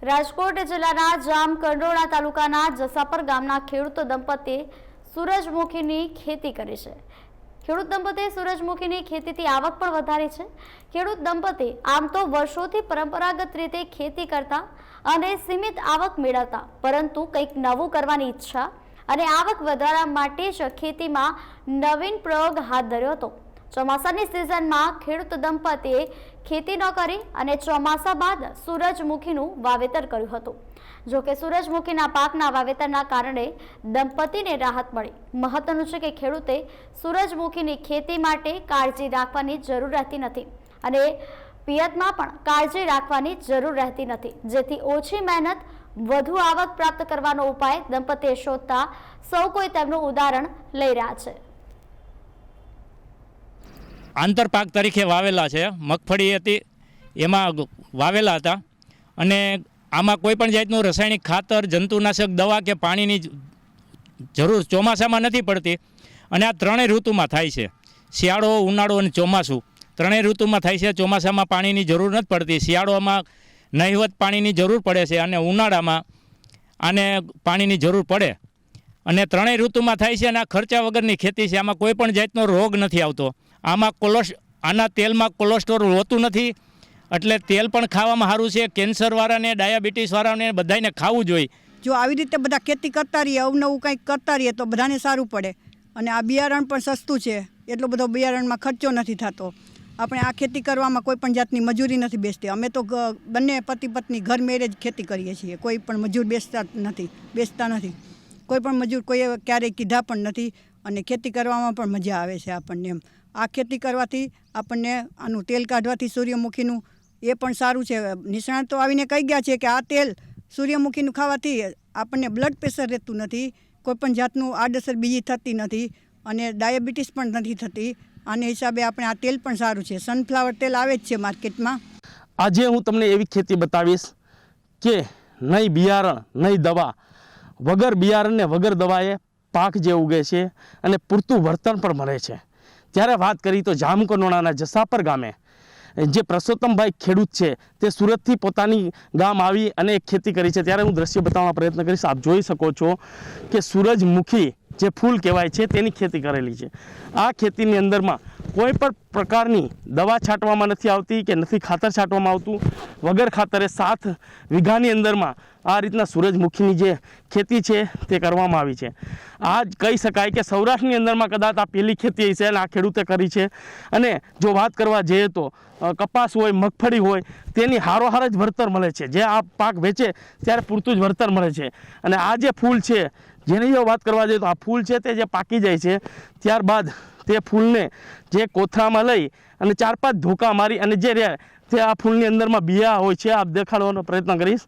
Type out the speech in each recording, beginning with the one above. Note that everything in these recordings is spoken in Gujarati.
રાજકોટ જિલ્લાના જામકંડોરણા તાલુકાના જસાપર ગામના ખેડૂત દંપતીએ સૂરજમુખીની ખેતી કરી છે। ખેડૂત દંપતીએ સૂરજમુખીની ખેતીથી આવક પણ વધારી છે। ખેડૂત દંપતી આમ તો વર્ષોથી પરંપરાગત રીતે ખેતી કરતા અને સીમિત આવક મેળવતા, પરંતુ કંઈક નવું કરવાની ઈચ્છા અને આવક વધારવા માટે જ ખેતીમાં નવીન પ્રયોગ હાથ ધર્યો હતો। ચોમાસાની સિઝનમાં ખેડૂત દંપતીએ ખેતી ન કરી અને ચોમાસા બાદ સૂરજમુખીનું વાવેતર કર્યું હતું। જો કે સૂરજમુખીના પાકના વાવેતરના કારણે દંપતીને રાહત મળી। મહત્વનું છે કે ખેડૂતે સૂરજમુખીની ખેતી માટે કાળજી રાખવાની જરૂર રહેતી નથી અને પિયતમાં પણ કાળજી રાખવાની જરૂર રહેતી નથી, જેથી ઓછી મહેનત વધુ આવક પ્રાપ્ત કરવાનો ઉપાય દંપતીએ શોધતા સૌ કોઈ તેમનું ઉદાહરણ લઈ રહ્યા છે। આંતરપાક તરીકે વાવેલા છે, મગફળી હતી એમાં વાવેલા હતા અને આમાં કોઈ પણ જાતનું રાસાયણિક ખાતર, જંતુનાશક દવા કે પાણીની જરૂર ચોમાસામાં નથી પડતી અને આ ત્રણેય ઋતુમાં થાય છે। શિયાળો, ઉનાળો અને ચોમાસું ત્રણેય ઋતુમાં થાય છે। ચોમાસામાં પાણીની જરૂર નથી પડતી, શિયાળોમાં નહિવત પાણીની જરૂર પડે છે અને ઉનાળામાં આને પાણીની જરૂર પડે અને ત્રણેય ઋતુમાં થાય છે અને આ ખર્ચા વગરની ખેતી છે। આમાં કોઈ પણ જાતનો રોગ નથી આવતો। આમાં આના તેલમાં કોલેસ્ટ્રોલ હોતું નથી, એટલે તેલ પણ ખાવામાં સારું છે। કેન્સરવાળાને, ડાયાબિટીસવાળાને બધાને ખાવું જોઈએ। જો આવી રીતે બધા ખેતી કરતા રહીએ, અવનવું કંઈક કરતા રહીએ તો બધાને સારું પડે અને આ બિયારણ પણ સસ્તું છે, એટલો બધો બિયારણમાં ખર્ચો નથી થતો। આપણે આ ખેતી કરવામાં કોઈ પણ જાતની મજૂરી નથી બેસતી। અમે તો બંને પતિ પત્ની ઘર મેરેજ ખેતી કરીએ છીએ, કોઈ પણ મજૂર બેસતા નથી। કોઈ પણ મજૂર કોઈએ ક્યારેય કીધા પણ નથી અને ખેતી કરવામાં પણ મજા આવે છે આપણને। એમ આ ખેતી કરવાથી આપણને આનું તેલ કાઢવાથી સૂર્યમુખીનું એ પણ સારું છે। નિષ્ણાતો આવીને કહી ગયા છે કે આ તેલ સૂર્યમુખીનું ખાવાથી આપણને બ્લડ પ્રેશર રહેતું નથી, કોઈ પણ જાતનું આડઅસર બીજી થતી નથી અને ડાયાબિટીસ પણ નથી થતી। આને હિસાબે આપણે આ તેલ પણ સારું છે। સનફ્લાવર તેલ આવે જ છે માર્કેટમાં। આજે હું તમને એવી ખેતી બતાવીશ કે નહીં બિયારણ, નહીં દવા, વગર બિયારણ ને વગર દવાએ પાક જે ઉગે છે અને પૂરતું વળતર પણ મળે છે। ત્યારે વાત કરી તો જામકંડોરણાના જસાપર ગામે જે પરસોત્તમભાઈ ખેડૂત છે તે સુરતથી પોતાની ગામ આવી અને એક ખેતી કરી છે। ત્યારે હું દ્રશ્ય બતાવવાનો પ્રયત્ન કરીશ। આપ જોઈ શકો છો કે સૂરજમુખી જે ફૂલ કહેવાય છે તેની ખેતી કરેલી છે। આ ખેતીની અંદરમાં કોઈ પણ પ્રકારની દવા છાંટવામાં નથી આવતી કે નથી ખાતર છાંટવામાં આવતું। વગર ખાતરે 7 વીઘાની અંદરમાં આ રીતના સૂરજમુખીની જે ખેતી છે તે કરવામાં આવી છે। આ કહી શકાય કે સૌરાષ્ટ્રની અંદરમાં કદાચ આ પહેલી ખેતી છે અને આ ખેડૂતે કરી છે। અને જો વાત કરવા જઈએ તો કપાસ હોય, મગફળી હોય, તેની હારોહાર જ વળતર મળે છે। જે આ પાક વેચે ત્યારે પૂરતું જ વળતર મળે છે। અને આ જે ફૂલ છે જેની જો વાત કરવા જઈએ તો આ ફૂલ છે તે જે પાકી જાય છે ત્યારબાદ તે ફૂલને જે કોથળામાં લઈ અને 4-5 ધોકા મારી અને જે તે આ ફૂલની અંદરમાં બિયા હોય છે, આપ દેખાડવાનો પ્રયત્ન કરીશ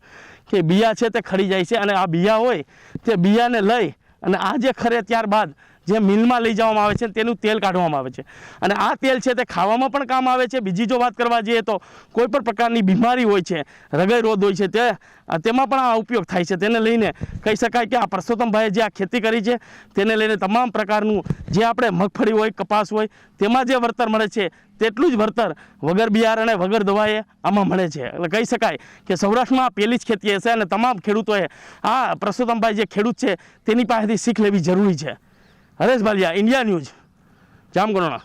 કે બિયા છે તે ખડી જાય છે અને આ બિયા હોય તે બિયાને લઈ અને આ જે ખરે ત્યારબાદ જે મિલમાં લઈ જવામાં આવે છે તેનું તેલ કાઢવામાં આવે છે અને આ તેલ છે તે ખાવામાં પણ કામ આવે છે। બીજી જો વાત કરવા જઈએ તો કોઈ પણ પ્રકારની બીમારી હોય છે, હૃદય રોગ હોય છે, તેમાં પણ આ ઉપયોગ થાય છે। તેને લઈને કહી શકાય કે આ પરસોત્તમભાઈએ જે આ ખેતી કરી છે તેને લઈને તમામ પ્રકારનું જે આપણે મગફળી હોય, કપાસ હોય, તેમાં જે વળતર મળે છે તેટલું જ વળતર વગર બિયારણે, વગર દવાએ આમાં મળે છે। એટલે કહી શકાય કે સૌરાષ્ટ્રમાં આ પહેલી જ ખેતી હશે અને તમામ ખેડૂતોએ આ પરસોત્તમભાઈ જે ખેડૂત છે તેની પાસેથી શીખ લેવી જરૂરી છે। Haresh Bhalia, India news, Jamkandorna.